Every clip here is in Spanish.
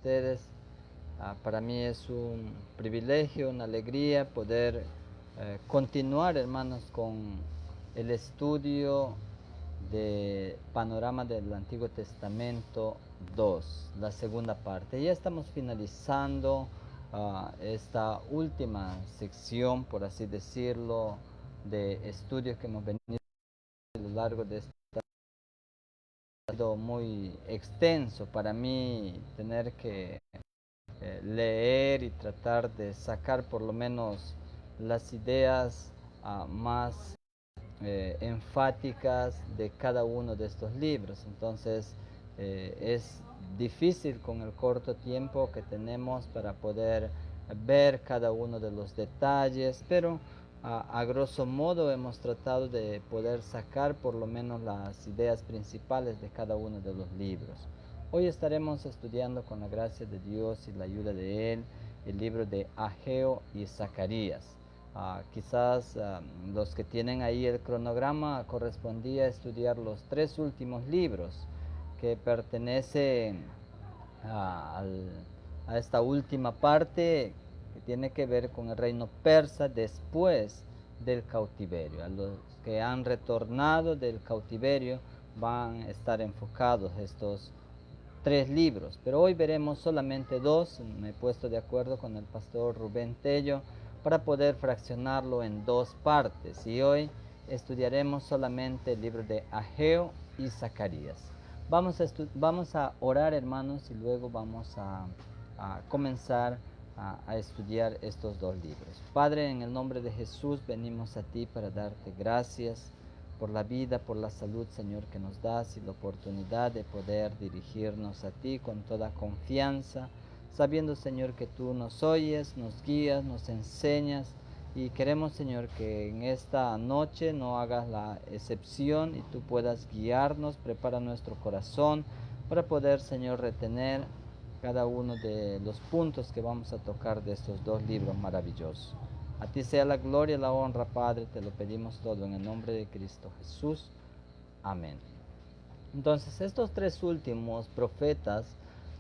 ustedes. Para mí es un privilegio, una alegría poder continuar, hermanos, con el estudio de Panorama del Antiguo Testamento 2, la segunda parte. Ya estamos finalizando esta última sección, por así decirlo, de estudios que hemos venido a lo largo de este. Ha sido muy extenso para mí tener que leer y tratar de sacar por lo menos las ideas más enfáticas de cada uno de estos libros. Entonces es difícil con el corto tiempo que tenemos para poder ver cada uno de los detalles, pero a grosso modo hemos tratado de poder sacar por lo menos las ideas principales de cada uno de los libros. Hoy estaremos estudiando con la gracia de Dios y la ayuda de Él el libro de Ageo y Zacarías. Quizás los que tienen ahí el cronograma correspondía a estudiar los 3 últimos libros que pertenecen a esta última parte que tiene que ver con el reino persa después del cautiverio. A los que han retornado del cautiverio van a estar enfocados estos 3 libros, pero hoy veremos solamente 2. Me he puesto de acuerdo con el pastor Rubén Tello para poder fraccionarlo en 2 partes, y hoy estudiaremos solamente el libro de Ageo y Zacarías. Vamos a orar, hermanos, y luego vamos a comenzar a estudiar estos 2 libros. Padre, en el nombre de Jesús venimos a ti para darte gracias por la vida, por la salud, Señor, que nos das, y la oportunidad de poder dirigirnos a ti con toda confianza, sabiendo, Señor, que tú nos oyes, nos guías, nos enseñas, y queremos, Señor, que en esta noche no hagas la excepción y tú puedas guiarnos. Prepara nuestro corazón para poder, Señor, retener cada uno de los puntos que vamos a tocar de estos 2 libros maravillosos. A ti sea la gloria y la honra, Padre, te lo pedimos todo en el nombre de Cristo Jesús. Amén. Entonces, estos 3 últimos profetas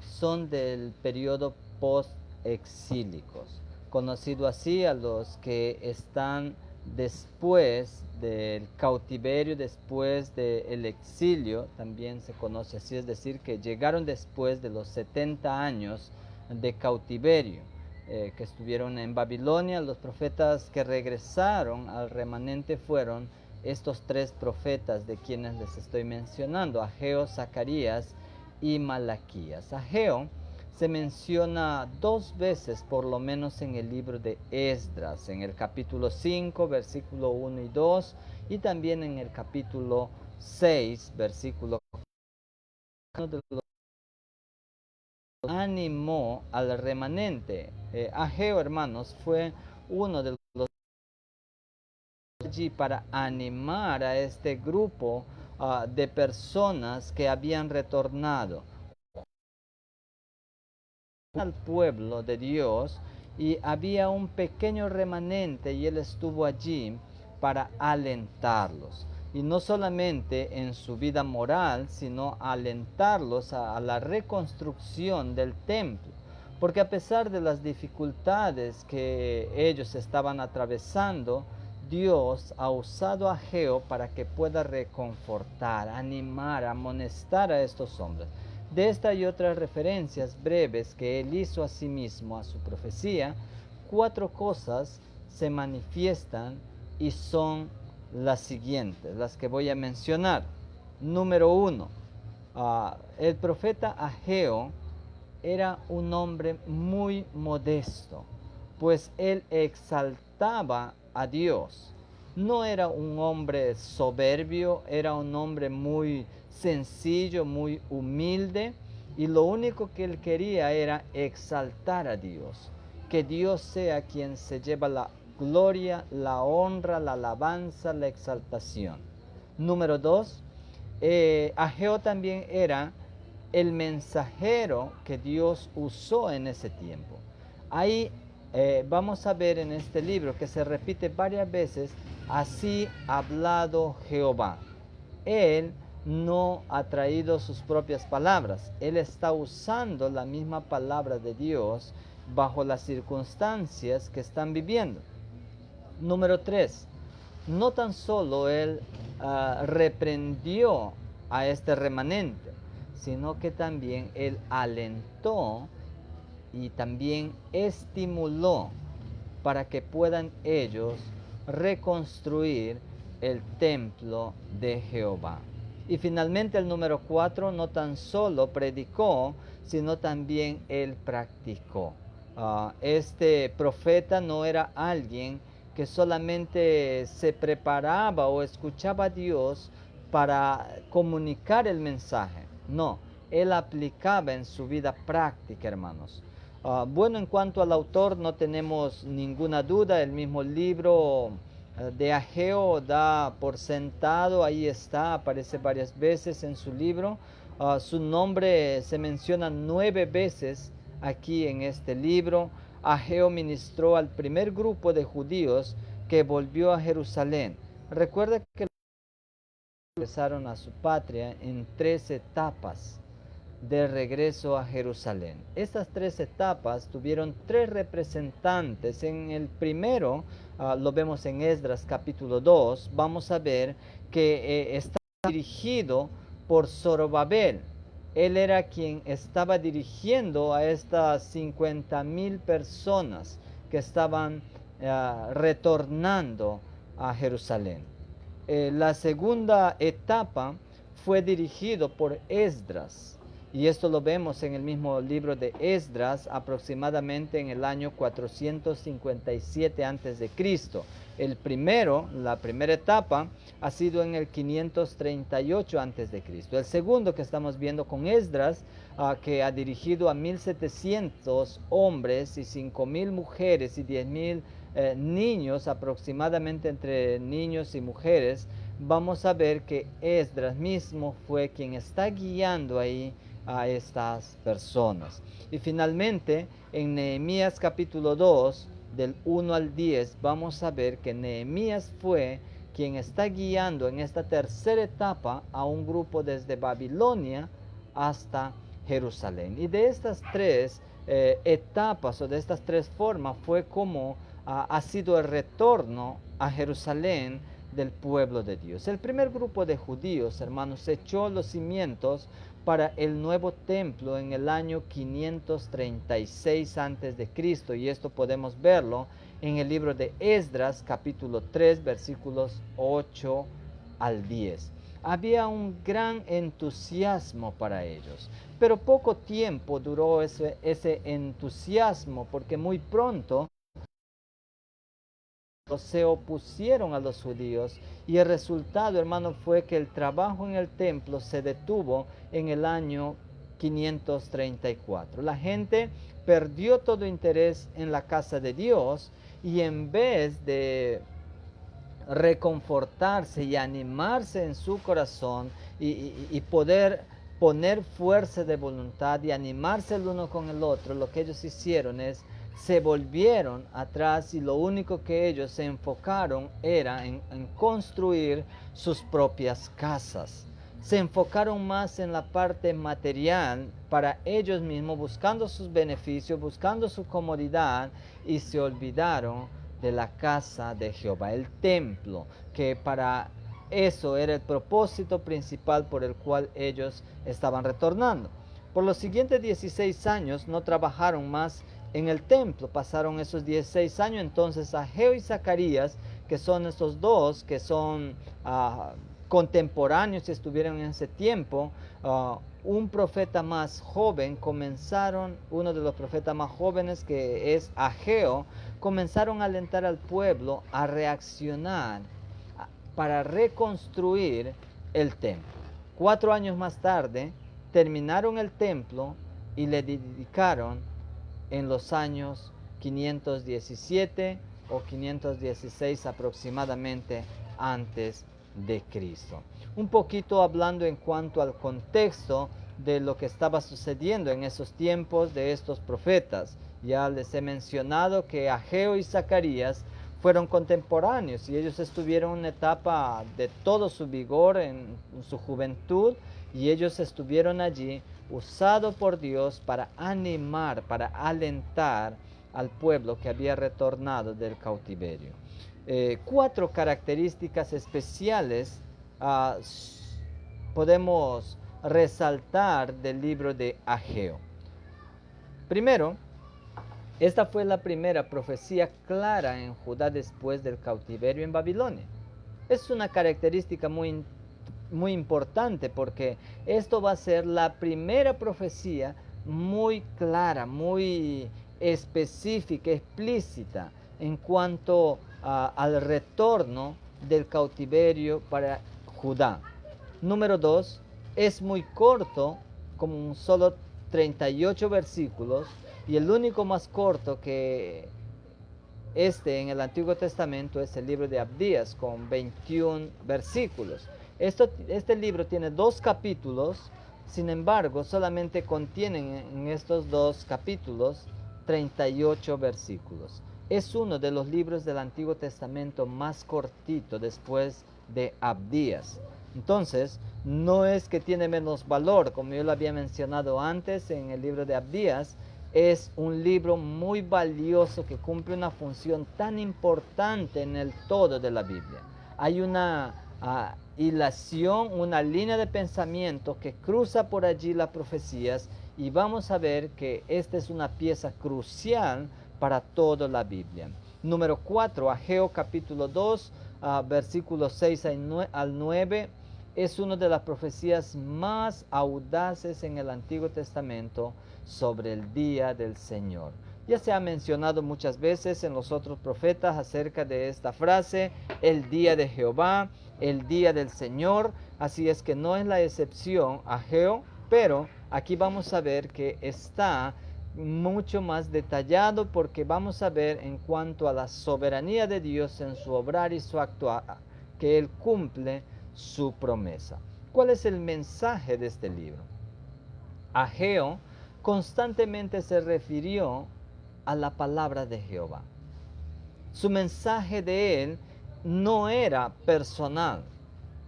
son del periodo post-exílicos, conocido así a los que están después del cautiverio, después del exilio, también se conoce así, es decir, que llegaron después de los 70 años de cautiverio. Que estuvieron en Babilonia. Los profetas que regresaron al remanente fueron estos 3 profetas de quienes les estoy mencionando: Ageo, Zacarías y Malaquías. Ageo se menciona 2 veces por lo menos en el libro de Esdras, en el capítulo 5, versículo 1 y 2, y también en el capítulo 6, versículo 1. Animó al remanente. Ageo, hermanos, fue uno de los allí para animar a este grupo de personas que habían retornado al pueblo de Dios, y había un pequeño remanente y él estuvo allí para alentarlos, y no solamente en su vida moral, sino alentarlos a la reconstrucción del templo, porque a pesar de las dificultades que ellos estaban atravesando, Dios ha usado a Ageo para que pueda reconfortar, animar, amonestar a estos hombres. De esta y otras referencias breves que él hizo a sí mismo a su profecía, 4 cosas se manifiestan y son las siguientes, las que voy a mencionar. Número 1, el profeta Ageo era un hombre muy modesto, pues él exaltaba a Dios. No era un hombre soberbio, era un hombre muy sencillo, muy humilde, y lo único que él quería era exaltar a Dios. Que Dios sea quien se lleva la gloria, la honra, la alabanza, la exaltación. Número 2, Ageo también era el mensajero que Dios usó en ese tiempo. Ahí vamos a ver en este libro que se repite varias veces: así ha hablado Jehová. Él no ha traído sus propias palabras. Él está usando la misma palabra de Dios bajo las circunstancias que están viviendo. Número 3. No tan solo él reprendió a este remanente, sino que también él alentó y también estimuló para que puedan ellos reconstruir el templo de Jehová. Y finalmente el número 4, no tan solo predicó, sino también él practicó. Este profeta no era alguien que solamente se preparaba o escuchaba a Dios para comunicar el mensaje. No, él aplicaba en su vida práctica, hermanos. Bueno, en cuanto al autor no tenemos ninguna duda, el mismo libro de Ageo da por sentado, ahí está, aparece varias veces en su libro. Su nombre se menciona 9 veces aquí en este libro. Ageo ministró al primer grupo de judíos que volvió a Jerusalén. Recuerda que regresaron a su patria en 3 etapas de regreso a Jerusalén. Estas 3 etapas tuvieron 3 representantes. En el primero, lo vemos en Esdras capítulo 2, vamos a ver que está dirigido por Zorobabel. Él era quien estaba dirigiendo a estas 50,000 personas que estaban retornando a Jerusalén. La segunda etapa fue dirigido por Esdras. Y esto lo vemos en el mismo libro de Esdras, aproximadamente en el año 457 a.C. La primera etapa, ha sido en el 538 a.C. El segundo que estamos viendo con Esdras, que ha dirigido a 1,700 hombres y 5,000 mujeres y 10,000 niños, aproximadamente entre niños y mujeres, vamos a ver que Esdras mismo fue quien está guiando ahí a estas personas. Y finalmente, en Nehemías capítulo 2, del 1 al 10, vamos a ver que Nehemías fue quien está guiando en esta tercera etapa a un grupo desde Babilonia hasta Jerusalén. Y de estas 3 etapas o de estas 3 formas fue como ha sido el retorno a Jerusalén del pueblo de Dios. El primer grupo de judíos, hermanos, echó los cimientos para el nuevo templo en el año 536 a.C. y esto podemos verlo en el libro de Esdras capítulo 3 versículos 8 al 10. Había un gran entusiasmo para ellos, pero poco tiempo duró ese entusiasmo, porque muy pronto se opusieron a los judíos y el resultado, hermano, fue que el trabajo en el templo se detuvo en el año 534. La gente perdió todo interés en la casa de Dios y en vez de reconfortarse y animarse en su corazón y poder poner fuerza de voluntad y animarse el uno con el otro, lo que ellos hicieron es se volvieron atrás y lo único que ellos se enfocaron era en construir sus propias casas. Se enfocaron más en la parte material para ellos mismos, buscando sus beneficios, buscando su comodidad, y se olvidaron de la casa de Jehová, el templo, que para eso era el propósito principal por el cual ellos estaban retornando. Por los siguientes 16 años no trabajaron más en el templo. Pasaron esos 16 años, entonces Ageo y Zacarías, que son estos dos, que son contemporáneos y estuvieron en ese tiempo, un profeta más joven, uno de los profetas más jóvenes, que es Ageo, comenzaron a alentar al pueblo a reaccionar para reconstruir el templo. 4 años más tarde, terminaron el templo y le dedicaron en los años 517 o 516 aproximadamente antes de Cristo. Un poquito hablando en cuanto al contexto de lo que estaba sucediendo en esos tiempos de estos profetas. Ya les he mencionado que Ageo y Zacarías fueron contemporáneos y ellos estuvieron en una etapa de todo su vigor en su juventud y ellos estuvieron allí usados por Dios para animar, para alentar al pueblo que había retornado del cautiverio. 4 características especiales podemos resaltar del libro de Ageo. Primero, esta fue la primera profecía clara en Judá después del cautiverio en Babilonia. Es una característica muy importante porque esto va a ser la primera profecía muy clara, muy específica, explícita en cuanto al retorno del cautiverio para Judá. Número 2, es muy corto, como solo 38 versículos, y el único más corto que en el Antiguo Testamento es el libro de Abdías con 21 versículos. Este libro tiene 2 capítulos, sin embargo solamente contienen en estos 2 capítulos 38 versículos. Es uno de los libros del Antiguo Testamento más cortito después de Abdías. Entonces, no es que tiene menos valor, como yo lo había mencionado antes en el libro de Abdías, es un libro muy valioso que cumple una función tan importante en el todo de la Biblia. Hay una hilación, una línea de pensamiento que cruza por allí las profecías y vamos a ver que esta es una pieza crucial para toda la Biblia. Número 4, Ageo capítulo 2, versículos 6 al 9, es una de las profecías más audaces en el Antiguo Testamento sobre el día del Señor. Ya se ha mencionado muchas veces en los otros profetas acerca de esta frase, el día de Jehová, el día del Señor, así es que no es la excepción Ageo, pero aquí vamos a ver que está mucho más detallado porque vamos a ver en cuanto a la soberanía de Dios en su obrar y su actuar, que Él cumple su promesa. ¿Cuál es el mensaje de este libro? Ageo constantemente se refirió a la palabra de Jehová. Su mensaje de él no era personal.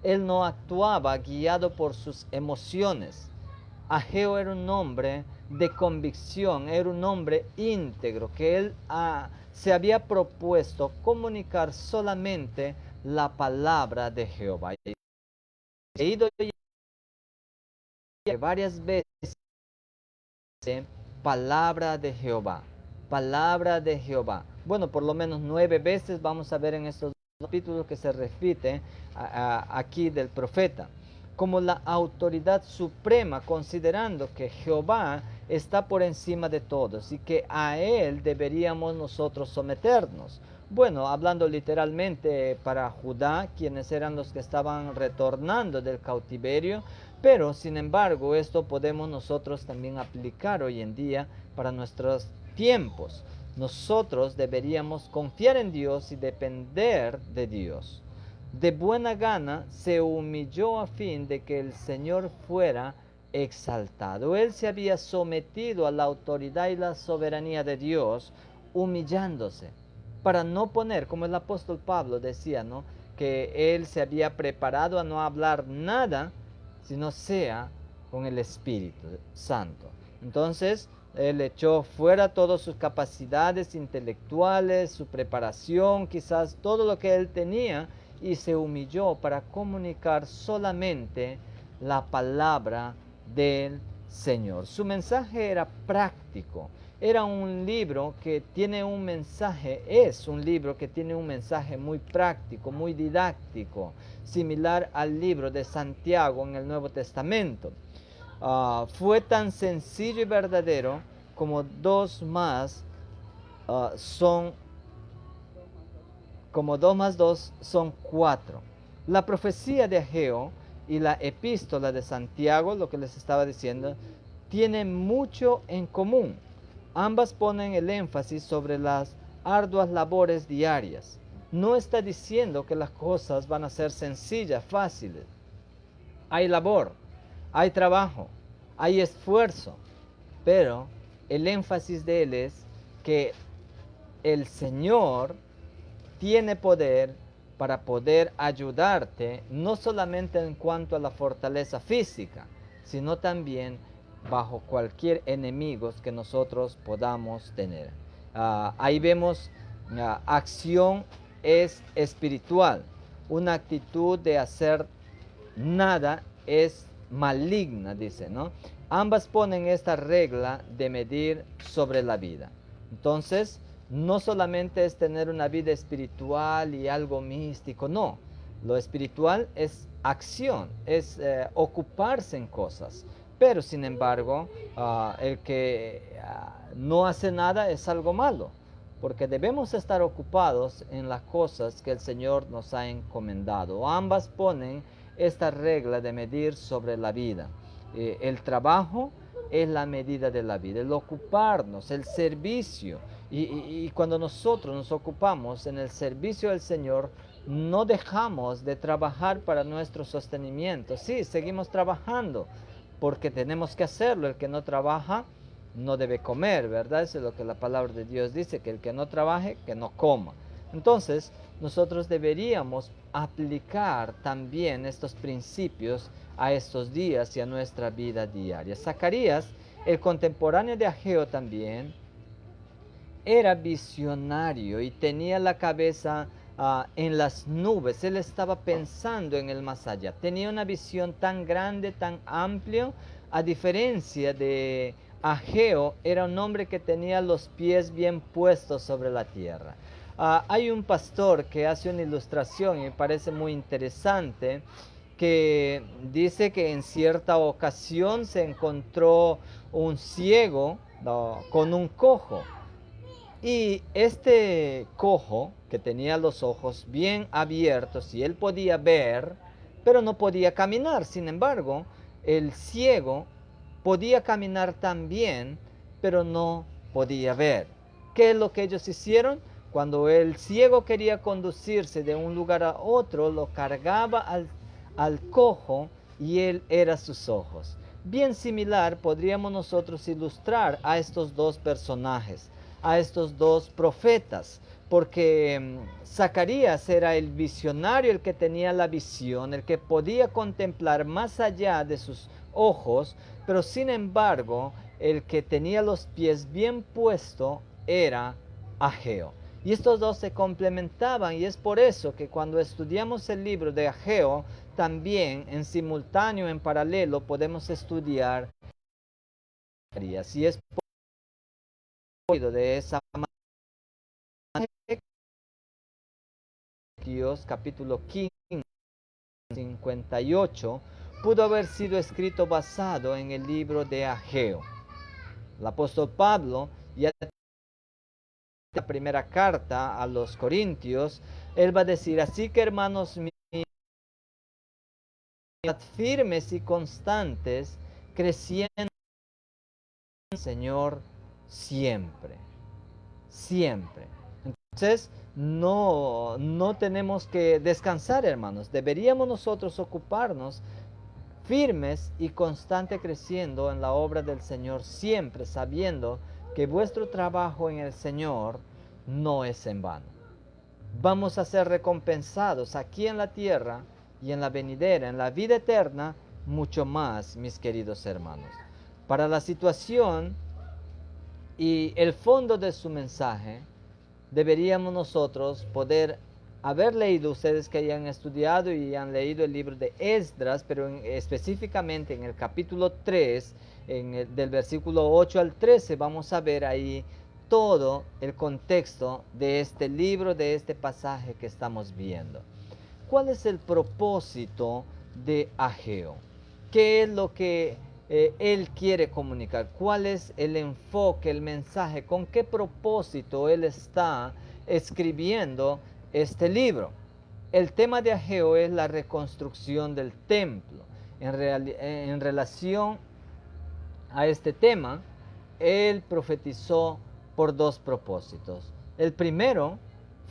Él no actuaba guiado por sus emociones. Ageo era un hombre de convicción, era un hombre íntegro, que él se había propuesto comunicar solamente la palabra de Jehová. He ido varias veces palabra de Jehová, palabra de Jehová. Bueno, por lo menos 9 veces vamos a ver en estos capítulos que se repite aquí del profeta, como la autoridad suprema, considerando que Jehová está por encima de todos y que a él deberíamos nosotros someternos. Bueno, hablando literalmente para Judá, quienes eran los que estaban retornando del cautiverio, pero sin embargo esto podemos nosotros también aplicar hoy en día para nuestros tiempos. Nosotros deberíamos confiar en Dios y depender de Dios. De buena gana se humilló a fin de que el Señor fuera exaltado. Él se había sometido a la autoridad y la soberanía de Dios, humillándose, para no poner, como el apóstol Pablo decía, ¿no?, que él se había preparado a no hablar nada, sino sea con el Espíritu Santo. Entonces, él echó fuera todas sus capacidades intelectuales, su preparación, quizás todo lo que él tenía, y se humilló para comunicar solamente la palabra del Señor. Su mensaje era práctico. Era un libro que tiene un mensaje, es un libro que tiene un mensaje muy práctico, muy didáctico, similar al libro de Santiago en el Nuevo Testamento. Fue tan sencillo y verdadero como 2 más 2 son 4. La profecía de Ageo y la epístola de Santiago, lo que les estaba diciendo, tienen mucho en común. Ambas ponen el énfasis sobre las arduas labores diarias. No está diciendo que las cosas van a ser sencillas, fáciles. Hay labor, hay trabajo, hay esfuerzo, pero el énfasis de él es que el Señor tiene poder para poder ayudarte, no solamente en cuanto a la fortaleza física, sino también bajo cualquier enemigo que nosotros podamos tener. Ahí vemos, acción es espiritual, una actitud de hacer nada es maligna, dice, ¿no? Ambas ponen esta regla de medir sobre la vida. Entonces, no solamente es tener una vida espiritual y algo místico, no. Lo espiritual es acción, es ocuparse en cosas. Pero, sin embargo, el que no hace nada es algo malo, porque debemos estar ocupados en las cosas que el Señor nos ha encomendado. Ambas ponen esta regla de medir sobre la vida. El trabajo es la medida de la vida, el ocuparnos, el servicio. Y cuando nosotros nos ocupamos en el servicio del Señor, no dejamos de trabajar para nuestro sostenimiento. Sí, seguimos trabajando porque tenemos que hacerlo. El que no trabaja no debe comer, ¿verdad? Eso es lo que la palabra de Dios dice, que el que no trabaje, que no coma. Entonces, nosotros deberíamos aplicar también estos principios a estos días y a nuestra vida diaria. Zacarías, el contemporáneo de Ageo también, era visionario y tenía la cabeza en las nubes. Él estaba pensando en el más allá. Tenía una visión tan grande, tan amplia, a diferencia de Ageo, era un hombre que tenía los pies bien puestos sobre la tierra. Hay un pastor que hace una ilustración y me parece muy interesante, que dice que en cierta ocasión se encontró un ciego con un cojo. Y este cojo, que tenía los ojos bien abiertos y él podía ver, pero no podía caminar. Sin embargo, el ciego podía caminar también, pero no podía ver. ¿Qué es lo que ellos hicieron? Cuando el ciego quería conducirse de un lugar a otro, lo cargaba al cojo y él era sus ojos. Bien similar podríamos nosotros ilustrar a estos dos personajes, a estos dos profetas, porque Zacarías era el visionario, el que tenía la visión, el que podía contemplar más allá de sus ojos, pero sin embargo, el que tenía los pies bien puestos era Ageo. Y estos dos se complementaban, y es por eso que cuando estudiamos el libro de Ageo, también en simultáneo, en paralelo, podemos estudiar Zacarías. Y es de esa manera, Dios capítulo 15, 58, pudo haber sido escrito basado en el libro de Ageo. El apóstol Pablo, ya en la primera carta a los Corintios, él va a decir: así que, hermanos míos, firmes y constantes, creciendo en el Señor siempre. Siempre. Entonces, no tenemos que descansar, hermanos. Deberíamos nosotros ocuparnos firmes y constante creciendo en la obra del Señor, siempre sabiendo que vuestro trabajo en el Señor no es en vano. Vamos a ser recompensados aquí en la tierra y en la venidera, en la vida eterna, mucho más, mis queridos hermanos. Para la situación y el fondo de su mensaje, deberíamos nosotros poder haber leído, ustedes que hayan estudiado y han leído el libro de Esdras, pero específicamente en el capítulo 3, del versículo 8 al 13, vamos a ver ahí todo el contexto de este libro, de este pasaje que estamos viendo. ¿Cuál es el propósito de Ageo? ¿Qué es lo que él quiere comunicar? ¿Cuál es el enfoque, el mensaje? ¿Con qué propósito él está escribiendo este libro? El tema de Ageo es la reconstrucción del templo. En relación a este tema, él profetizó por dos propósitos. El primero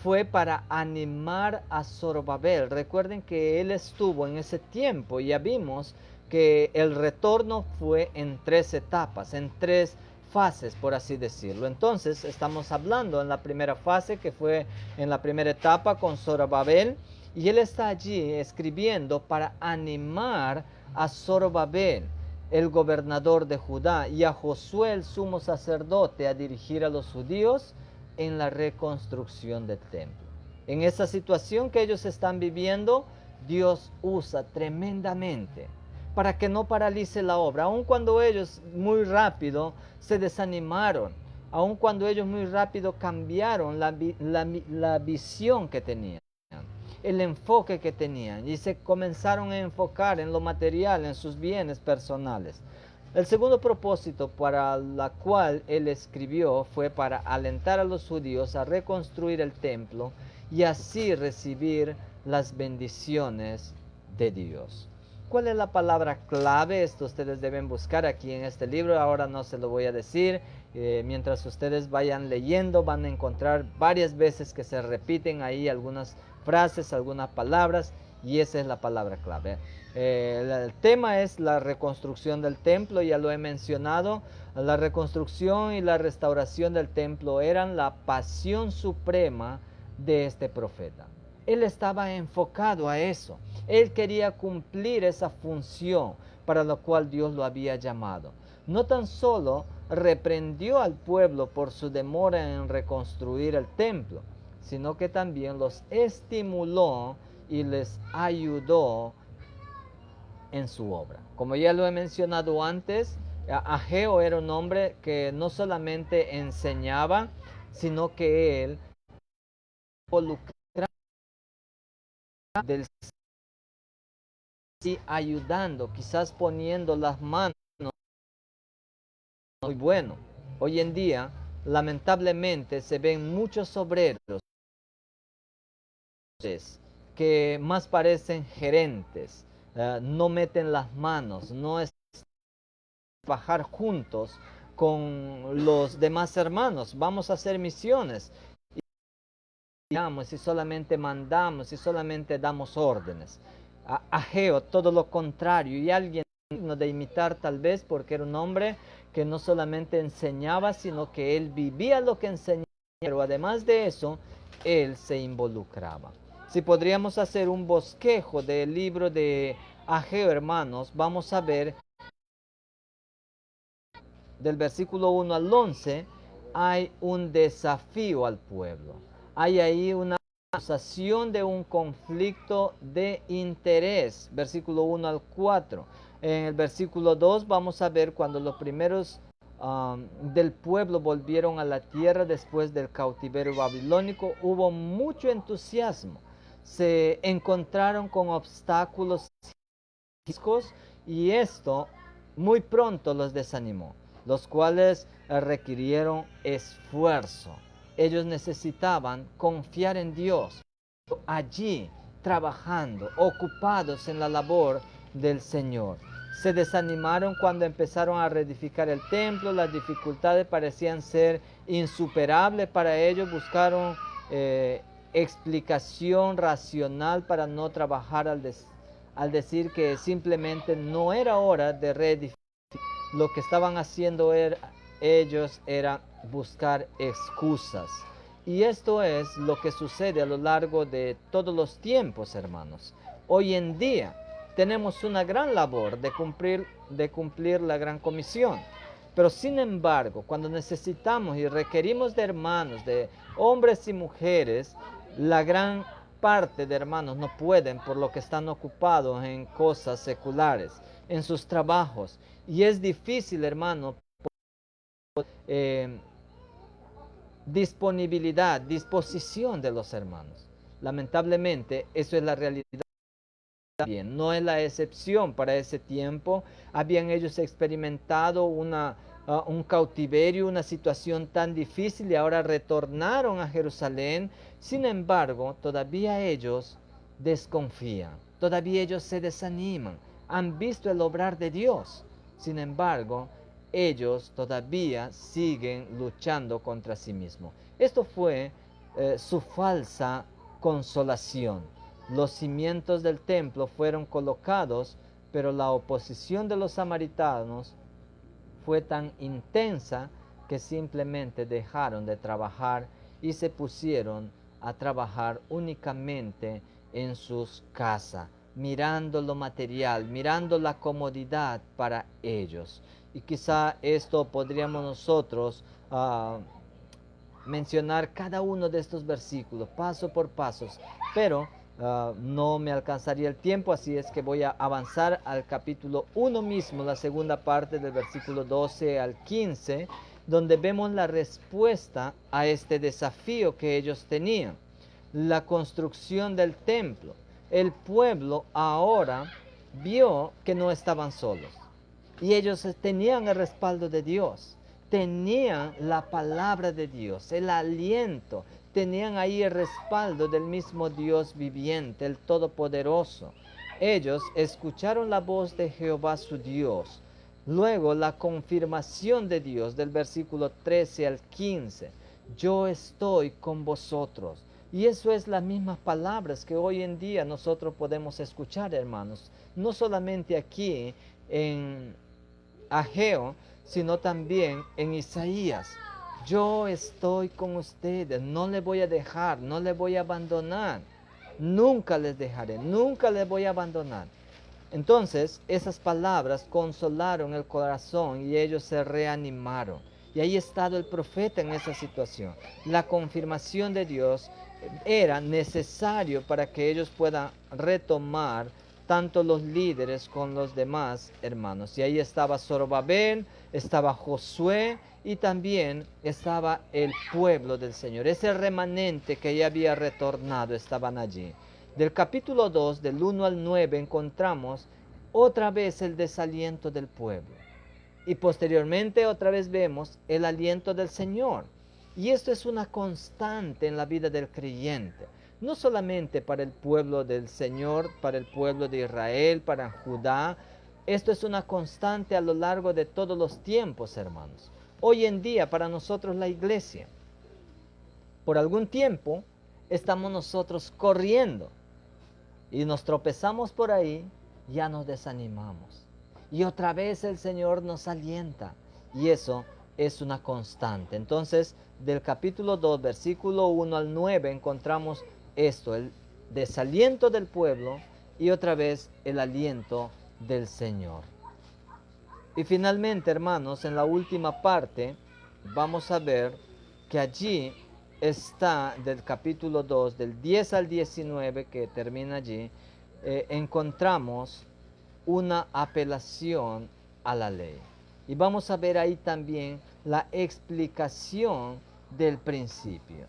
fue para animar a Zorobabel. Recuerden que él estuvo en ese tiempo y ya vimos que el retorno fue en tres etapas, en tres fases, por así decirlo. Entonces, estamos hablando en la primera fase, que fue en la primera etapa con Zorobabel, y él está allí escribiendo para animar a Zorobabel, el gobernador de Judá, y a Josué, el sumo sacerdote, a dirigir a los judíos en la reconstrucción del templo. En esa situación que ellos están viviendo, Dios usa tremendamente para que no paralice la obra, aun cuando ellos muy rápido se desanimaron, aun cuando ellos muy rápido cambiaron la visión que tenían, el enfoque que tenían, y se comenzaron a enfocar en lo material, en sus bienes personales. El segundo propósito para la cual él escribió fue para alentar a los judíos a reconstruir el templo y así recibir las bendiciones de Dios. ¿Cuál es la palabra clave? Esto ustedes deben buscar aquí en este libro. Ahora no se lo voy a decir. Mientras ustedes vayan leyendo, van a encontrar varias veces que se repiten ahí algunas frases, algunas palabras, y esa es la palabra clave. El tema es la reconstrucción del templo, ya lo he mencionado. La reconstrucción y la restauración del templo eran la pasión suprema de este profeta. Él estaba enfocado a eso. Él quería cumplir esa función para la cual Dios lo había llamado. No tan solo reprendió al pueblo por su demora en reconstruir el templo, sino que también los estimuló y les ayudó en su obra. Como ya lo he mencionado antes, Ageo era un hombre que no solamente enseñaba, sino que él involucraba del sí, ayudando, quizás poniendo las manos. Muy bueno. Hoy en día, lamentablemente, se ven muchos obreros que más parecen gerentes, no meten las manos, no es trabajar juntos con los demás hermanos. Vamos a hacer misiones y solamente mandamos y solamente damos órdenes. Ageo, todo lo contrario, y alguien digno de imitar tal vez, porque era un hombre que no solamente enseñaba, sino que él vivía lo que enseñaba, pero además de eso, él se involucraba. Si podríamos hacer un bosquejo del libro de Ageo, hermanos, vamos a ver del versículo 1 al 11, hay un desafío al pueblo. Hay ahí una acusación de un conflicto de interés, versículo 1 al 4. En el versículo 2 vamos a ver cuando los primeros del pueblo volvieron a la tierra después del cautiverio babilónico, hubo mucho entusiasmo. Se encontraron con obstáculos y esto muy pronto los desanimó, los cuales requirieron esfuerzo. Ellos necesitaban confiar en Dios, allí trabajando, ocupados en la labor del Señor. Se desanimaron cuando empezaron a reedificar el templo, las dificultades parecían ser insuperables para ellos, buscaron explicación racional para no trabajar al decir que simplemente no era hora de reedificar. Lo que estaban haciendo ellos era buscar excusas. Y esto es lo que sucede a lo largo de todos los tiempos, hermanos. Hoy en día tenemos una gran labor de cumplir la gran comisión. Pero sin embargo, cuando necesitamos y requerimos de hermanos, de hombres y mujeres, la gran parte de hermanos no pueden por lo que están ocupados en cosas seculares, en sus trabajos. Y es difícil, hermano, disposición de los hermanos. Lamentablemente, eso es la realidad. Bien, no es la excepción para ese tiempo. Habían ellos experimentado un cautiverio, una situación tan difícil y ahora retornaron a Jerusalén. Sin embargo, todavía ellos desconfían, todavía ellos se desaniman. Han visto el obrar de Dios. Sin embargo, ellos todavía siguen luchando contra sí mismos. Esto fue su falsa consolación. Los cimientos del templo fueron colocados, pero la oposición de los samaritanos fue tan intensa que simplemente dejaron de trabajar y se pusieron a trabajar únicamente en sus casas, mirando lo material, mirando la comodidad para ellos. Y quizá esto podríamos nosotros mencionar cada uno de estos versículos, paso por paso, pero no me alcanzaría el tiempo, así es que voy a avanzar al capítulo 1 mismo, la segunda parte del versículo 12 al 15, donde vemos la respuesta a este desafío que ellos tenían, la construcción del templo. El pueblo ahora vio que no estaban solos y ellos tenían el respaldo de Dios, tenían la palabra de Dios, el aliento, tenían ahí el respaldo del mismo Dios viviente, el Todopoderoso. Ellos escucharon la voz de Jehová su Dios. Luego la confirmación de Dios del versículo 13 al 15. Yo estoy con vosotros. Y eso es las mismas palabras que hoy en día nosotros podemos escuchar, hermanos. No solamente aquí en Ageo, sino también en Isaías. Yo estoy con ustedes, no les voy a dejar, no les voy a abandonar. Nunca les dejaré, nunca les voy a abandonar. Entonces, esas palabras consolaron el corazón y ellos se reanimaron. Y ahí estaba el profeta en esa situación. La confirmación de Dios era necesario para que ellos puedan retomar tanto los líderes con los demás hermanos. Y ahí estaba Zorobabel, estaba Josué y también estaba el pueblo del Señor. Ese remanente que ya había retornado estaban allí. Del capítulo 2, del 1 al 9, encontramos otra vez el desaliento del pueblo. Y posteriormente otra vez vemos el aliento del Señor. Y esto es una constante en la vida del creyente. No solamente para el pueblo del Señor, para el pueblo de Israel, para Judá. Esto es una constante a lo largo de todos los tiempos, hermanos. Hoy en día, para nosotros la iglesia, por algún tiempo, estamos nosotros corriendo y nos tropezamos por ahí, ya nos desanimamos. Y otra vez el Señor nos alienta. Y eso es una constante. Entonces, del capítulo 2, versículo 1 al 9, encontramos esto, el desaliento del pueblo y otra vez el aliento del Señor. Y finalmente, hermanos, en la última parte, vamos a ver que allí está del capítulo 2, del 10 al 19, que termina allí, encontramos una apelación a la ley. Y vamos a ver ahí también la explicación del principio.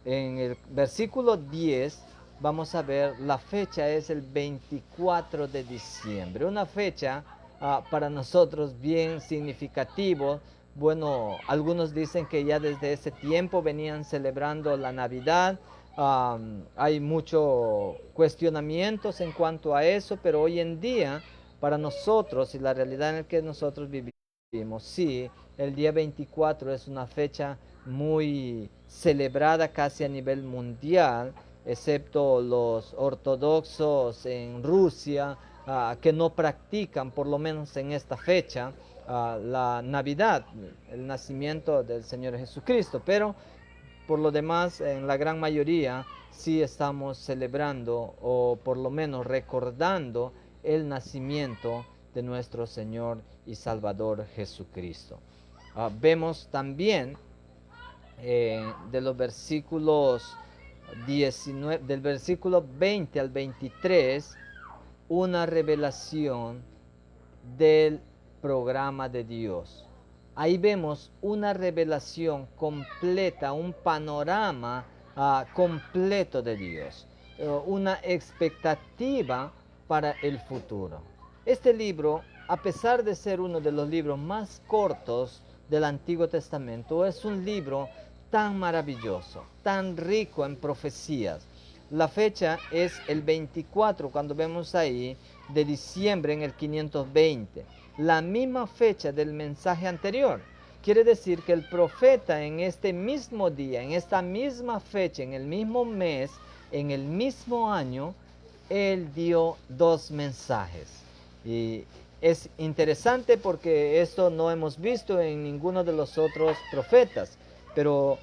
En el versículo 10 vamos a ver la fecha es el 24 de diciembre. Una fecha para nosotros bien significativo. Bueno, algunos dicen que ya desde ese tiempo venían celebrando la Navidad. Hay muchos cuestionamientos en cuanto a eso, pero hoy en día, para nosotros y la realidad en la que nosotros vivimos, sí, el día 24 es una fecha muy celebrada casi a nivel mundial, excepto los ortodoxos en Rusia, que no practican, por lo menos en esta fecha, la Navidad, el nacimiento del Señor Jesucristo, pero por lo demás, en la gran mayoría, sí estamos celebrando o por lo menos recordando el nacimiento de nuestro Señor y Salvador Jesucristo. Vemos también de los versículos 19, del versículo 20 al 23, una revelación del programa de Dios. Ahí vemos una revelación completa, un panorama completo de Dios, una expectativa para el futuro. Este libro, a pesar de ser uno de los libros más cortos del Antiguo Testamento, es un libro tan maravilloso, tan rico en profecías. La fecha es el 24, cuando vemos ahí, de diciembre en el 520. La misma fecha del mensaje anterior. Quiere decir que el profeta en este mismo día, en esta misma fecha, en el mismo mes, en el mismo año, él dio dos mensajes. Y es interesante porque esto no hemos visto en ninguno de los otros profetas, pero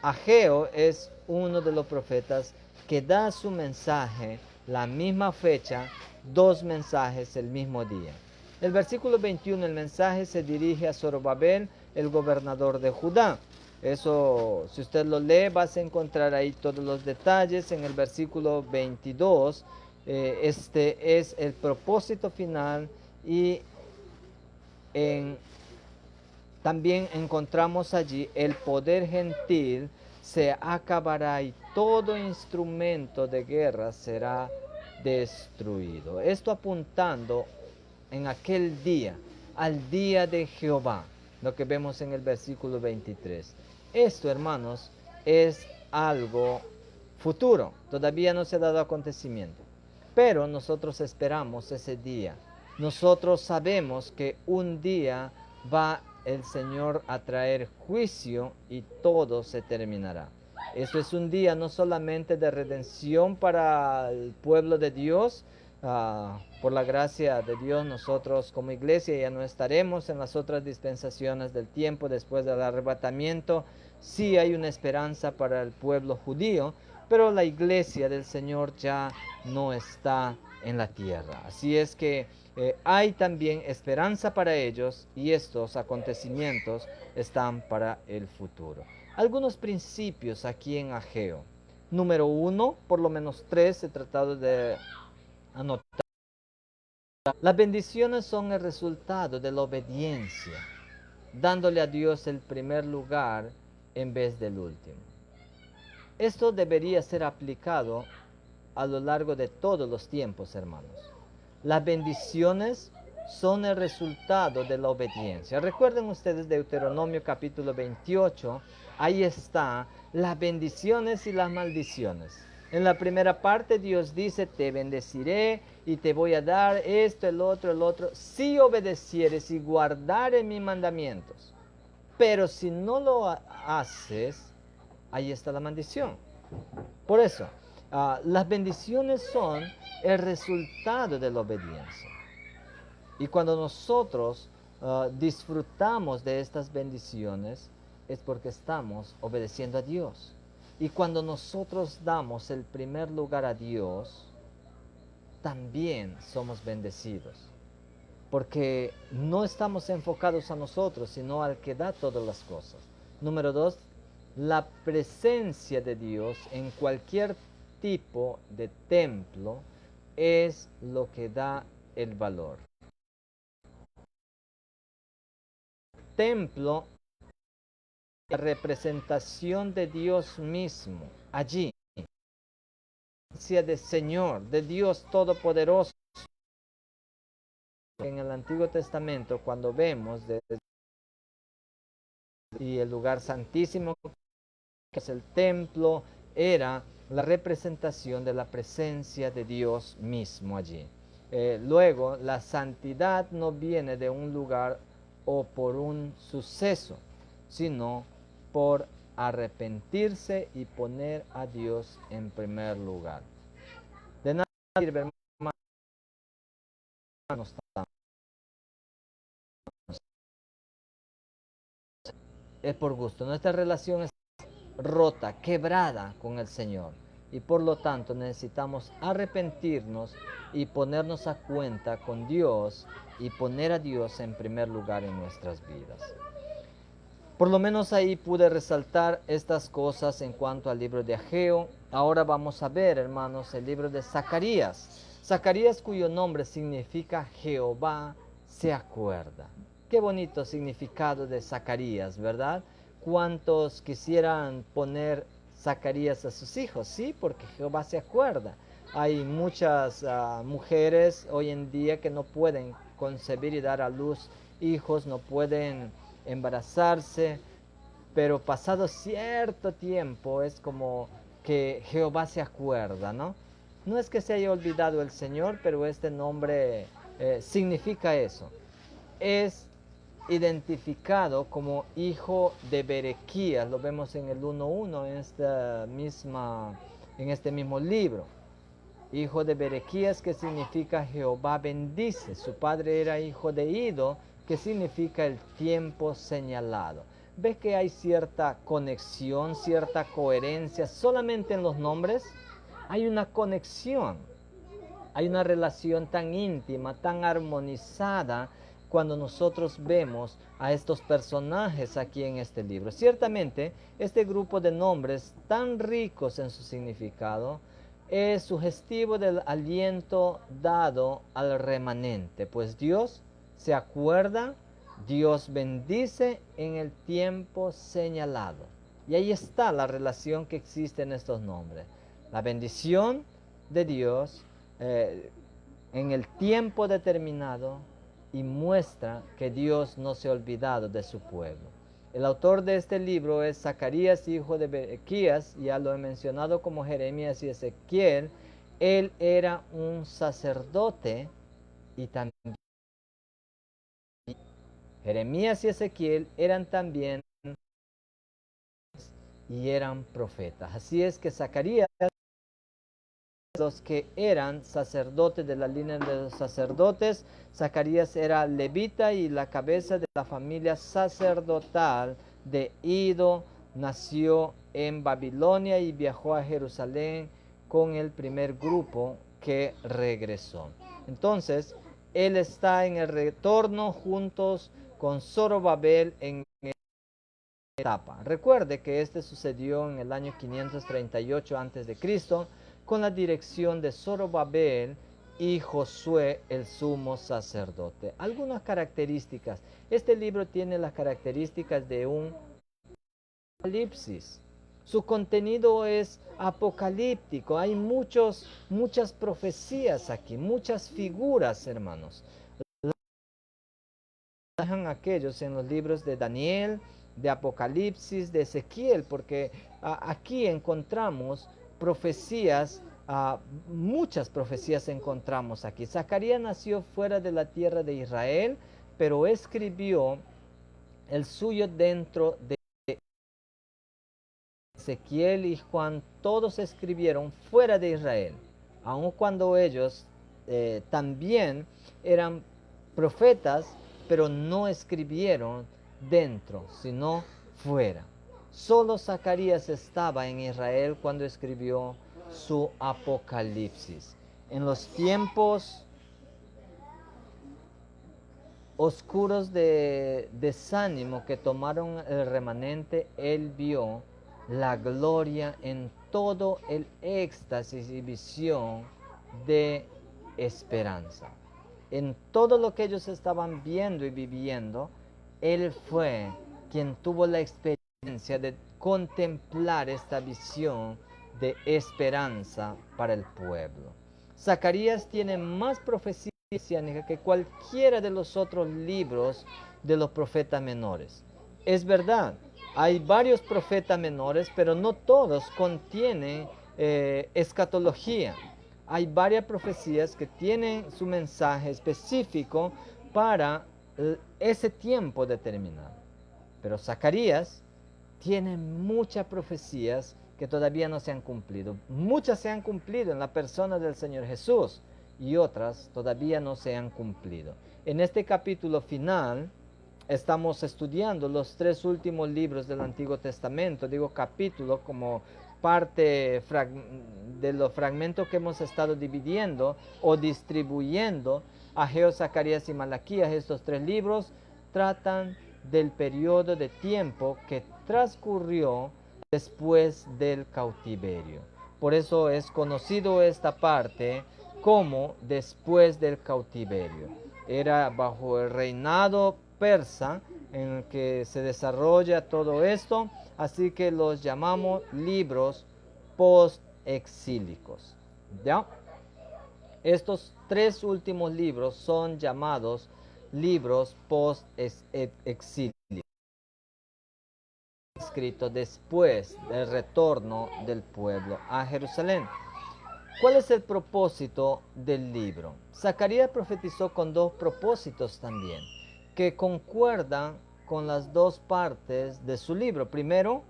Ageo es uno de los profetas que da su mensaje la misma fecha, dos mensajes el mismo día. El versículo 21, el mensaje se dirige a Zorobabel, el gobernador de Judá. Eso, si usted lo lee, vas a encontrar ahí todos los detalles. En el versículo 22, este es el propósito final, y también encontramos allí el poder gentil se acabará y todo instrumento de guerra será destruido. Esto apuntando en aquel día, al día de Jehová, lo que vemos en el versículo 23. Esto, hermanos, es algo futuro, todavía no se ha dado acontecimiento, pero nosotros esperamos ese día. Nosotros sabemos que un día va el Señor a traer juicio y todo se terminará. Esto es un día no solamente de redención para el pueblo de Dios. Por la gracia de Dios, nosotros como iglesia ya no estaremos en las otras dispensaciones del tiempo después del arrebatamiento. Sí hay una esperanza para el pueblo judío, pero la iglesia del Señor ya no está en la tierra. Así es que hay también esperanza para ellos, y estos acontecimientos están para el futuro. Algunos principios aquí en Ageo. Número 1, por lo menos 3 he tratado de anotar. Las bendiciones son el resultado de la obediencia, dándole a Dios el primer lugar en vez del último. Esto debería ser aplicado a lo largo de todos los tiempos, hermanos. Las bendiciones son el resultado de la obediencia. Recuerden ustedes Deuteronomio capítulo 28, ahí está las bendiciones y las maldiciones. En la primera parte Dios dice, te bendeciré y te voy a dar esto, el otro, si obedecieres y guardares mis mandamientos. Pero si no lo haces, ahí está la maldición. Por eso, las bendiciones son el resultado de la obediencia. Y cuando nosotros disfrutamos de estas bendiciones, es porque estamos obedeciendo a Dios. Y cuando nosotros damos el primer lugar a Dios, también somos bendecidos. Porque no estamos enfocados a nosotros, sino al que da todas las cosas. Número 2, la presencia de Dios en cualquier tipo de templo es lo que da el valor. Templo, la representación de Dios mismo, allí, la presencia del Señor, de Dios Todopoderoso. En el Antiguo Testamento, cuando vemos y el lugar santísimo, que es el templo, era la representación de la presencia de Dios mismo allí. Luego, la santidad no viene de un lugar o por un suceso, sino por arrepentirse y poner a Dios en primer lugar. De nada sirve, hermanos, es por gusto. Nuestra relación es rota, quebrada con el Señor, y por lo tanto necesitamos arrepentirnos y ponernos a cuenta con Dios y poner a Dios en primer lugar en nuestras vidas. Por lo menos ahí pude resaltar estas cosas en cuanto al libro de Ageo. Ahora vamos a ver, hermanos, el libro de Zacarías. Zacarías, cuyo nombre significa Jehová se acuerda. Qué bonito significado de Zacarías, ¿verdad? ¿Cuántos quisieran poner Zacarías a sus hijos? Sí, porque Jehová se acuerda. Hay muchas mujeres hoy en día que no pueden concebir y dar a luz hijos, no pueden embarazarse, pero pasado cierto tiempo es como que Jehová se acuerda, ¿no? No es que se haya olvidado el Señor, pero este nombre significa eso. Es identificado como hijo de Berequías, lo vemos en el 1.1 en este mismo libro. hijo de Berequías, que significa Jehová bendice. Su padre era hijo de Ido, que significa el tiempo señalado. ¿Ves que hay cierta conexión, cierta coherencia solamente en los nombres? Hay una conexión, hay una relación tan íntima, tan armonizada cuando nosotros vemos a estos personajes aquí en este libro. Ciertamente, este grupo de nombres tan ricos en su significado es sugestivo del aliento dado al remanente, pues Dios se acuerda, Dios bendice en el tiempo señalado. Y ahí está la relación que existe en estos nombres. La bendición de Dios en el tiempo determinado, y muestra que Dios no se ha olvidado de su pueblo. El autor de este libro es Zacarías, hijo de Berequías, ya lo he mencionado como Jeremías y Ezequiel. Él era un sacerdote y también Jeremías y Ezequiel eran también y eran profetas. Así es que Zacarías, los que eran sacerdotes de la línea de los sacerdotes, Zacarías era levita y la cabeza de la familia sacerdotal de Ido, nació en Babilonia y viajó a Jerusalén con el primer grupo que regresó. Entonces, él está en el retorno juntos con Zorobabel en etapa. Recuerde que este sucedió en el año 538 a.C. con la dirección de Zorobabel y Josué el sumo sacerdote. Algunas características. Este libro tiene las características de un apocalipsis. Su contenido es apocalíptico. Hay muchas profecías aquí, muchas figuras, hermanos. Aquellos en los libros de Daniel, de Apocalipsis, de Ezequiel, porque aquí encontramos profecías, muchas profecías encontramos aquí. Zacarías nació fuera de la tierra de Israel, pero escribió el suyo dentro de Ezequiel y Juan. Todos escribieron fuera de Israel, aun cuando ellos también eran profetas, pero no escribieron dentro, sino fuera. Solo Zacarías estaba en Israel cuando escribió su Apocalipsis. En los tiempos oscuros de desánimo que tomaron el remanente, él vio la gloria en todo el éxtasis y visión de esperanza. En todo lo que ellos estaban viendo y viviendo, él fue quien tuvo la experiencia de contemplar esta visión de esperanza para el pueblo. Zacarías tiene más profecías que cualquiera de los otros libros de los profetas menores. Es verdad, hay varios profetas menores, pero no todos contienen escatología. Hay varias profecías que tienen su mensaje específico para ese tiempo determinado. Pero Zacarías tiene muchas profecías que todavía no se han cumplido. Muchas se han cumplido en la persona del Señor Jesús y otras todavía no se han cumplido. En este capítulo final estamos estudiando los 3 últimos libros del Antiguo Testamento. Digo capítulo como parte de los fragmentos que hemos estado dividiendo o distribuyendo. Ageo, Zacarías y Malaquías, estos 3 libros tratan del periodo de tiempo que transcurrió después del cautiverio. Por eso es conocido esta parte como después del cautiverio. Era bajo el reinado persa en el que se desarrolla todo esto, así que los llamamos libros post-exílicos. ¿Ya? Estos 3 últimos libros son llamados libros post-exílicos, escritos después del retorno del pueblo a Jerusalén. ¿Cuál es el propósito del libro? Zacarías profetizó con 2 propósitos también, que concuerdan con las 2 partes de su libro. Primero,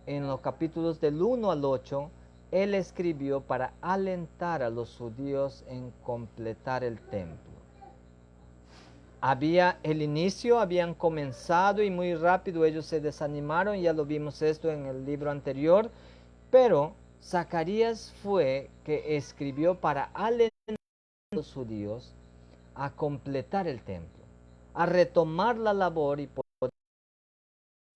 en los capítulos del 1 al 8, él escribió para alentar a los judíos en completar el templo. Había el inicio, habían comenzado y muy rápido ellos se desanimaron, ya lo vimos esto en el libro anterior, pero Zacarías fue que escribió para alentar a los judíos a completar el templo, a retomar la labor y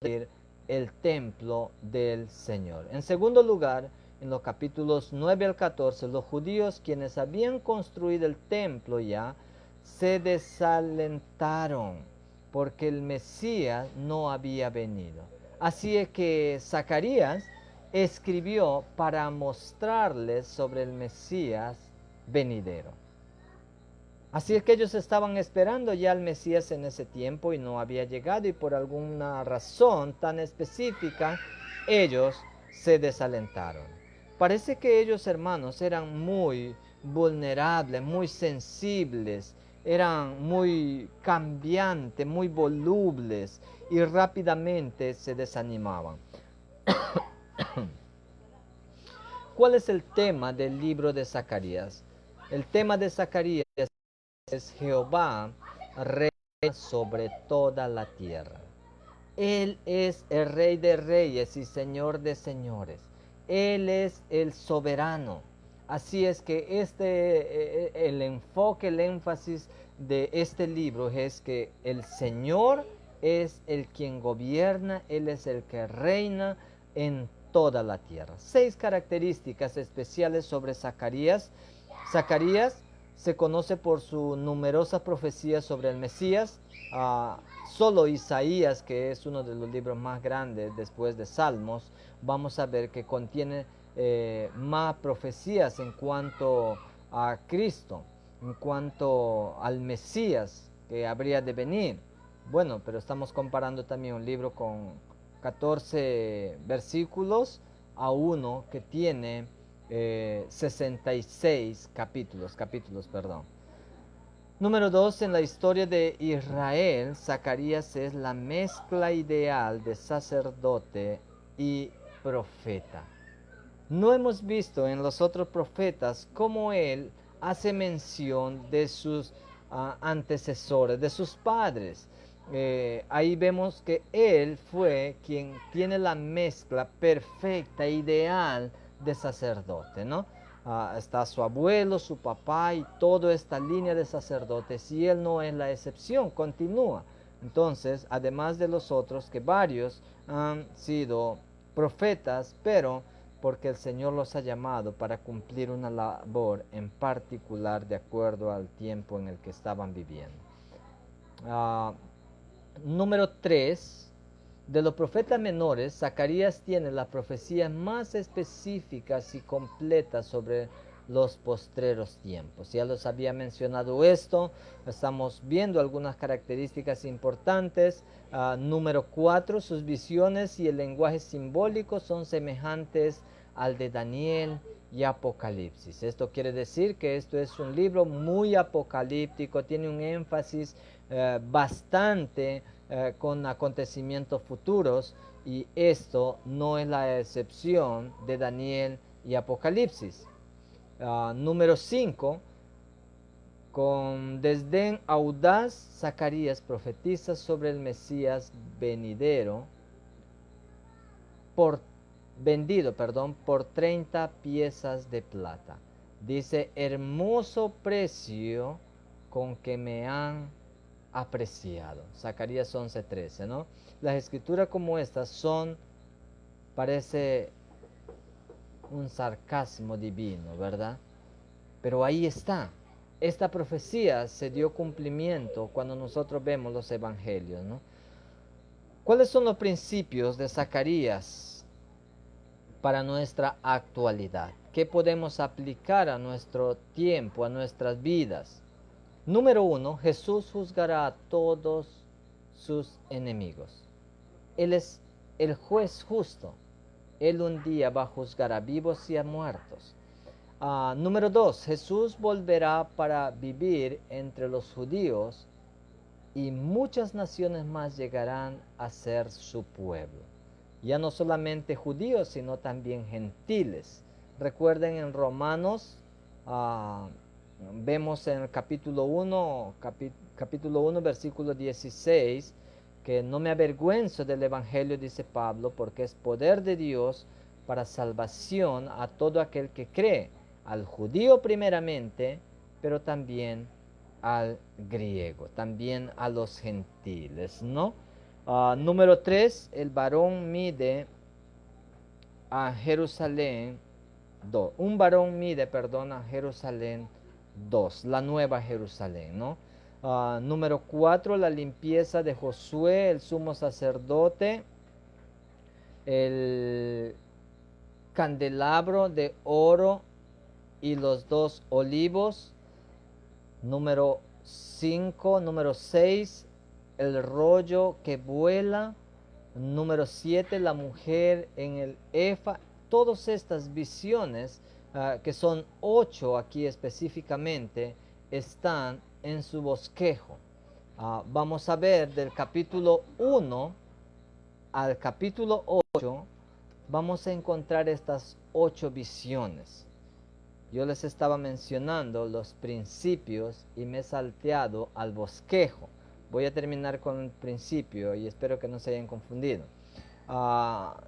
poder el templo del Señor. En segundo lugar, en los capítulos 9 al 14, los judíos quienes habían construido el templo ya, se desalentaron porque el Mesías no había venido. Así es que Zacarías escribió para mostrarles sobre el Mesías venidero. Así es que ellos estaban esperando ya al Mesías en ese tiempo y no había llegado, y por alguna razón tan específica ellos se desalentaron. Parece que ellos, hermanos, eran muy vulnerables, muy sensibles, eran muy cambiantes, muy volubles y rápidamente se desanimaban. ¿Cuál es el tema del libro de Zacarías? El tema de Zacarías es Jehová reina sobre toda la tierra. Él es el Rey de Reyes y Señor de Señores. Él es el soberano. Así es que el enfoque, el énfasis de este libro es que el Señor es el quien gobierna, Él es el que reina en toda la tierra. 6 características especiales sobre Zacarías. Zacarías se conoce por su numerosa profecía sobre el Mesías. Solo Isaías, que es uno de los libros más grandes después de Salmos, vamos a ver que contiene más profecías en cuanto a Cristo, en cuanto al Mesías que habría de venir. Bueno, pero estamos comparando también un libro con 14 versículos a uno que tiene 66 capítulos, perdón. Número 2, en la historia de Israel, Zacarías es la mezcla ideal de sacerdote y profeta. No hemos visto en los otros profetas cómo él hace mención de sus antecesores, de sus padres. Ahí vemos que él fue quien tiene la mezcla perfecta, ideal de sacerdote, ¿no? Está su abuelo, su papá y toda esta línea de sacerdotes, y él no es la excepción, continúa. Entonces, además de los otros, que varios han sido profetas, pero porque el Señor los ha llamado para cumplir una labor en particular de acuerdo al tiempo en el que estaban viviendo. Número 3. De los profetas menores, Zacarías tiene las profecías más específicas y completas sobre los postreros tiempos. Ya los había mencionado esto, estamos viendo algunas características importantes. Número 4, sus visiones y el lenguaje simbólico son semejantes al de Daniel y Apocalipsis. Esto quiere decir que esto es un libro muy apocalíptico, tiene un énfasis bastante con acontecimientos futuros, y esto no es la excepción de Daniel y Apocalipsis. Número 5, con desdén audaz, Zacarías profetiza sobre el Mesías vendido por 30 piezas de plata. Dice, hermoso precio con que me han apreciado. Zacarías 11:13, ¿no? Las escrituras como estas parece un sarcasmo divino, ¿verdad? Pero ahí está. Esta profecía se dio cumplimiento cuando nosotros vemos los evangelios, ¿no? ¿Cuáles son los principios de Zacarías para nuestra actualidad? ¿Qué podemos aplicar a nuestro tiempo, a nuestras vidas? Número 1, Jesús juzgará a todos sus enemigos. Él es el juez justo. Él un día va a juzgar a vivos y a muertos. Número 2, Jesús volverá para vivir entre los judíos, y muchas naciones más llegarán a ser su pueblo. Ya no solamente judíos, sino también gentiles. Recuerden en Romanos, vemos en el capítulo 1, versículo 16, que no me avergüenzo del Evangelio, dice Pablo, porque es poder de Dios para salvación a todo aquel que cree, al judío primeramente, pero también al griego, también a los gentiles, ¿no? Número 3, el varón mide a Jerusalén 2. Un varón mide, perdón, a Jerusalén 2, la nueva Jerusalén, ¿no? Número 4, la limpieza de Josué, el sumo sacerdote, el candelabro de oro y los 2 olivos. Número 5, número 6, el rollo que vuela. Número 7, la mujer en el efa. Todas estas visiones, que son 8 aquí específicamente, están en su bosquejo. Vamos a ver del capítulo 1 al capítulo 8, vamos a encontrar estas 8 visiones. Yo les estaba mencionando los principios y me he salteado al bosquejo. Voy a terminar con el principio y espero que no se hayan confundido.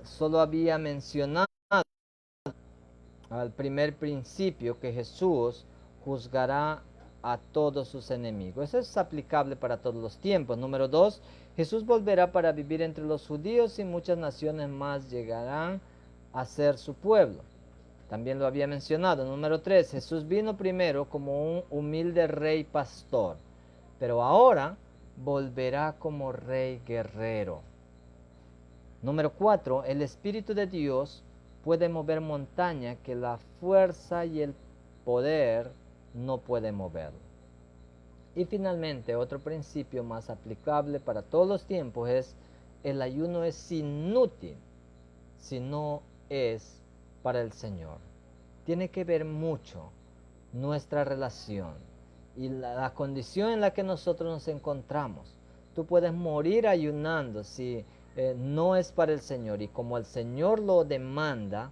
Solo había mencionado al primer principio que Jesús juzgará a todos sus enemigos. Eso es aplicable para todos los tiempos. Número 2, Jesús volverá para vivir entre los judíos y muchas naciones más llegarán a ser su pueblo. También lo había mencionado. Número 3, Jesús vino primero como un humilde rey pastor, pero ahora volverá como rey guerrero. Número 4, el Espíritu de Dios puede mover montaña que la fuerza y el poder no pueden moverlo. Y finalmente, otro principio más aplicable para todos los tiempos es: el ayuno es inútil si no es para el Señor. Tiene que ver mucho nuestra relación y la condición en la que nosotros nos encontramos. Tú puedes morir ayunando si no es para el Señor, y como el Señor lo demanda,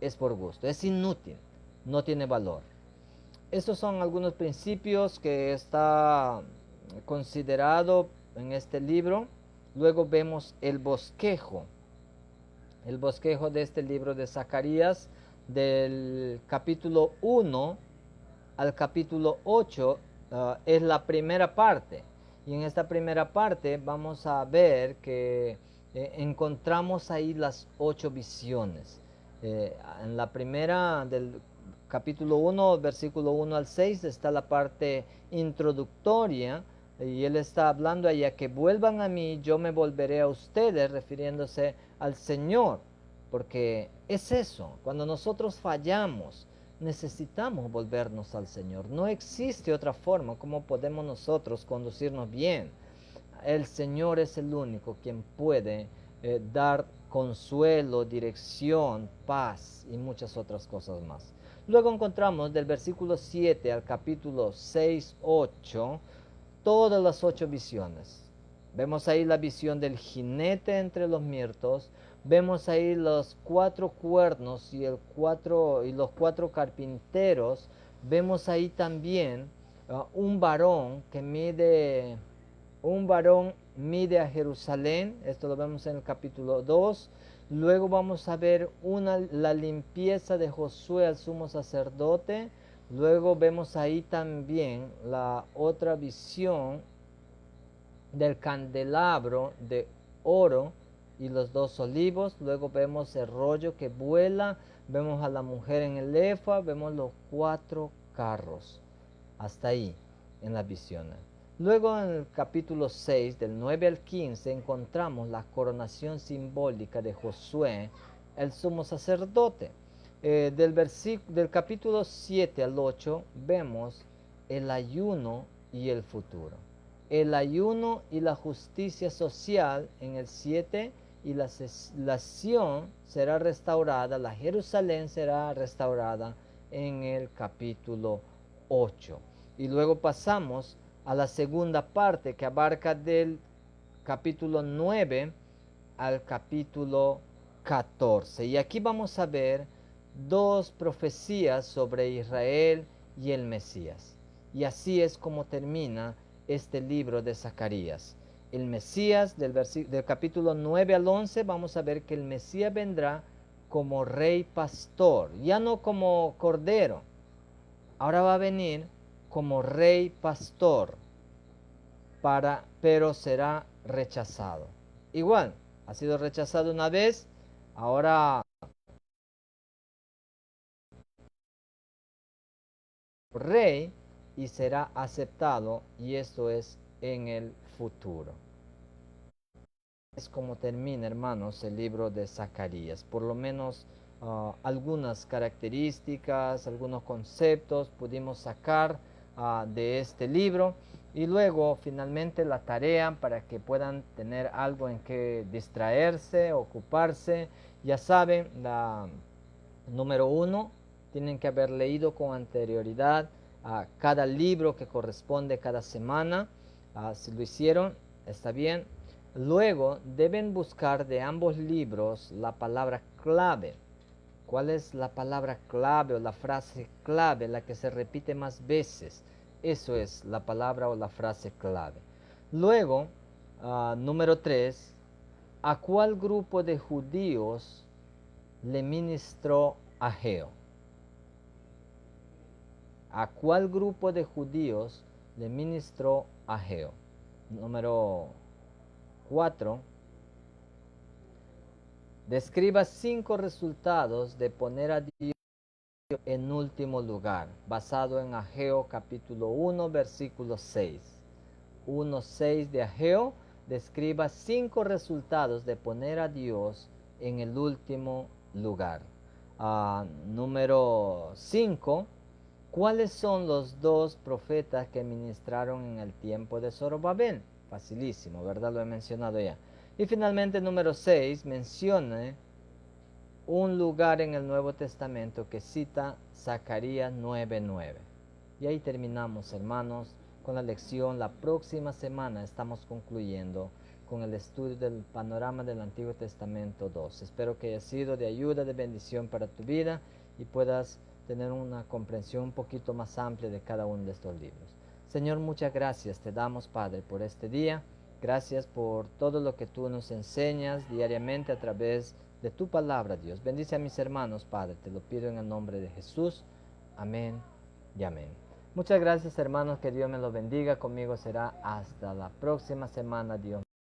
es por gusto, es inútil, no tiene valor. Estos son algunos principios que está considerado en este libro. Luego vemos el bosquejo de este libro de Zacarías, del capítulo 1 al capítulo 8, es la primera parte. Y en esta primera parte vamos a ver que encontramos ahí las 8 visiones. En la primera del capítulo 1, versículo 1 al 6, está la parte introductoria, y él está hablando allá que vuelvan a mí, yo me volveré a ustedes, refiriéndose al Señor, porque es eso, cuando nosotros fallamos, necesitamos volvernos al Señor. No existe otra forma como podemos nosotros conducirnos bien. El Señor es el único quien puede dar consuelo, dirección, paz y muchas otras cosas más. Luego encontramos del versículo 7 al capítulo 6, 8, todas las 8 visiones. Vemos ahí la visión del jinete entre los mirtos. Vemos ahí los 4 cuernos y los 4 carpinteros. Vemos ahí también un varón mide a Jerusalén. Esto lo vemos en el capítulo 2. Luego vamos a ver la limpieza de Josué al sumo sacerdote. Luego vemos ahí también la otra visión del candelabro de oro y los 2 olivos. Luego vemos el rollo que vuela, vemos a la mujer en el efa, vemos los 4 carros. Hasta ahí en las visiones. Luego en el capítulo 6, del 9 al 15, encontramos la coronación simbólica de Josué, el sumo sacerdote. Del capítulo 7 al 8 vemos el ayuno y el futuro. El ayuno y la justicia social en el 7, y la Sión será restaurada, la Jerusalén será restaurada en el capítulo 8. Y luego pasamos a la segunda parte, que abarca del capítulo 9 al capítulo 14. Y aquí vamos a ver dos profecías sobre Israel y el Mesías. Y así es como termina este libro de Zacarías. El Mesías, del capítulo 9 al 11, vamos a ver que el Mesías vendrá como rey pastor, ya no como cordero. Ahora va a venir como rey pastor, pero será rechazado. Igual, ha sido rechazado una vez, ahora rey y será aceptado, y esto es en el futuro. Es como termina, hermanos, el libro de Zacarías. Por lo menos algunas características, algunos conceptos pudimos sacar de este libro. Y luego, finalmente, la tarea para que puedan tener algo en que distraerse, ocuparse. Ya saben, la número 1, tienen que haber leído con anterioridad cada libro que corresponde cada semana. Si lo hicieron, está bien. Luego deben buscar de ambos libros la palabra clave. ¿Cuál es la palabra clave o la frase clave, la que se repite más veces? Eso es la palabra o la frase clave. Luego, número 3, ¿a cuál grupo de judíos le ministró Ageo? ¿A cuál grupo de judíos le ministró Ageo? Número 4. Describa 5 resultados de poner a Dios en último lugar, basado en Ageo capítulo 1, versículo 6. 1:6 de Ageo, describa 5 resultados de poner a Dios en el último lugar. Número 5. ¿Cuáles son los 2 profetas que ministraron en el tiempo de Zorobabel? Facilísimo, ¿verdad? Lo he mencionado ya. Y finalmente, número 6, mencione un lugar en el Nuevo Testamento que cita Zacarías 9:9. Y ahí terminamos, hermanos, con la lección. La próxima semana estamos concluyendo con el estudio del panorama del Antiguo Testamento 2. Espero que haya sido de ayuda, de bendición para tu vida y puedas tener una comprensión un poquito más amplia de cada uno de estos libros. Señor, muchas gracias te damos, Padre, por este día. Gracias por todo lo que tú nos enseñas diariamente a través de tu palabra, Dios. Bendice a mis hermanos, Padre, te lo pido en el nombre de Jesús. Amén y amén. Muchas gracias, hermanos, que Dios me los bendiga. Conmigo será hasta la próxima semana, Dios.